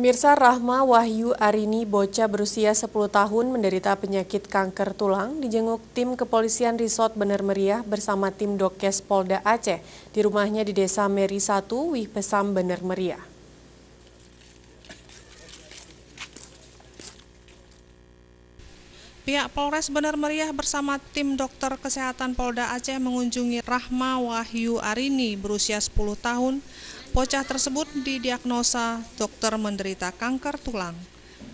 Pemirsa, Rahma Wahyu Arini, bocah berusia 10 tahun menderita penyakit kanker tulang, dijenguk tim kepolisian Resort Bener Meriah bersama tim Dokes Polda Aceh di rumahnya di Desa Meri 1, Wih Pesam, Bener Meriah. Pihak Polres Bener Meriah bersama tim dokter kesehatan Polda Aceh mengunjungi Rahma Wahyu Arini berusia 10 tahun. Bocah tersebut didiagnosa dokter menderita kanker tulang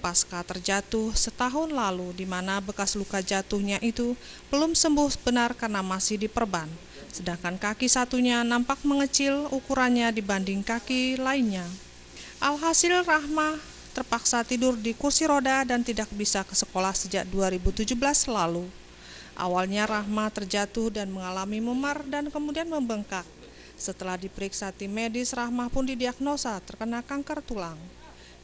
pasca terjatuh setahun lalu, di mana bekas luka jatuhnya itu belum sembuh benar karena masih diperban. Sedangkan kaki satunya nampak mengecil ukurannya dibanding kaki lainnya. Alhasil Rahma terpaksa tidur di kursi roda dan tidak bisa ke sekolah sejak 2017 lalu. Awalnya Rahma terjatuh dan mengalami memar dan kemudian membengkak. Setelah diperiksa tim medis, Rahma pun didiagnosa terkena kanker tulang.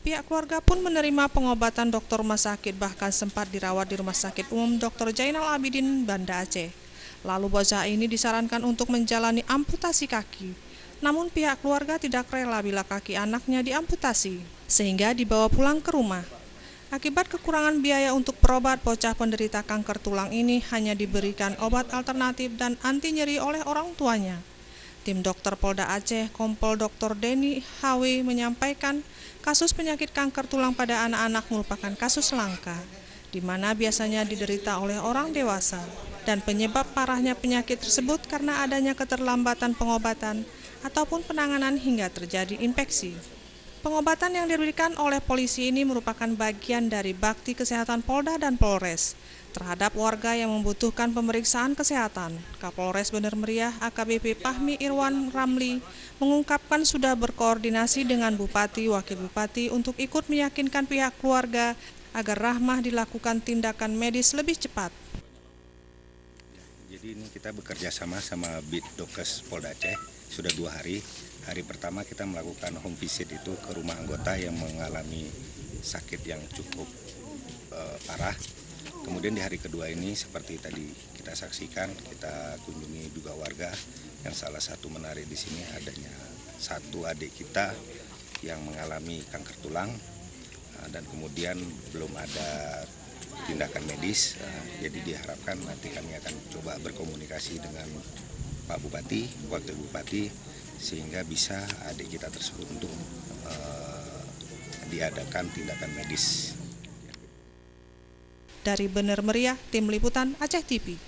Pihak keluarga pun menerima pengobatan dokter rumah sakit, bahkan sempat dirawat di Rumah Sakit Umum Dr. Jainal Abidin, Banda Aceh. Lalu bocah ini disarankan untuk menjalani amputasi kaki. Namun pihak keluarga tidak rela bila kaki anaknya diamputasi, sehingga dibawa pulang ke rumah. Akibat kekurangan biaya untuk berobat, bocah penderita kanker tulang ini hanya diberikan obat alternatif dan anti nyeri oleh orang tuanya. Tim dokter Polda Aceh, Kompol Dr. Denny HW menyampaikan kasus penyakit kanker tulang pada anak-anak merupakan kasus langka, di mana biasanya diderita oleh orang dewasa, dan penyebab parahnya penyakit tersebut karena adanya keterlambatan pengobatan ataupun penanganan hingga terjadi infeksi. Pengobatan yang diberikan oleh polisi ini merupakan bagian dari bakti kesehatan Polda dan Polres terhadap warga yang membutuhkan pemeriksaan kesehatan. Kapolres Bener Meriah AKBP Fahmi Irwan Ramli mengungkapkan sudah berkoordinasi dengan Bupati, Wakil Bupati untuk ikut meyakinkan pihak keluarga agar Rahmah dilakukan tindakan medis lebih cepat. Jadi ini kita bekerja sama Bid Dokes Polda Aceh sudah 2 hari. Hari pertama kita melakukan home visit itu ke rumah anggota yang mengalami sakit yang cukup parah. Kemudian di hari kedua ini seperti tadi kita saksikan, kita kunjungi juga warga yang salah satu menarik di sini adanya satu adik kita yang mengalami kanker tulang dan kemudian belum ada tindakan medis. Jadi diharapkan nanti kami akan coba berkomunikasi dengan Pak Bupati, Wakil Bupati, sehingga bisa adik kita tersebut untuk diadakan tindakan medis. Dari Bener Meriah, Tim Liputan Aceh TV.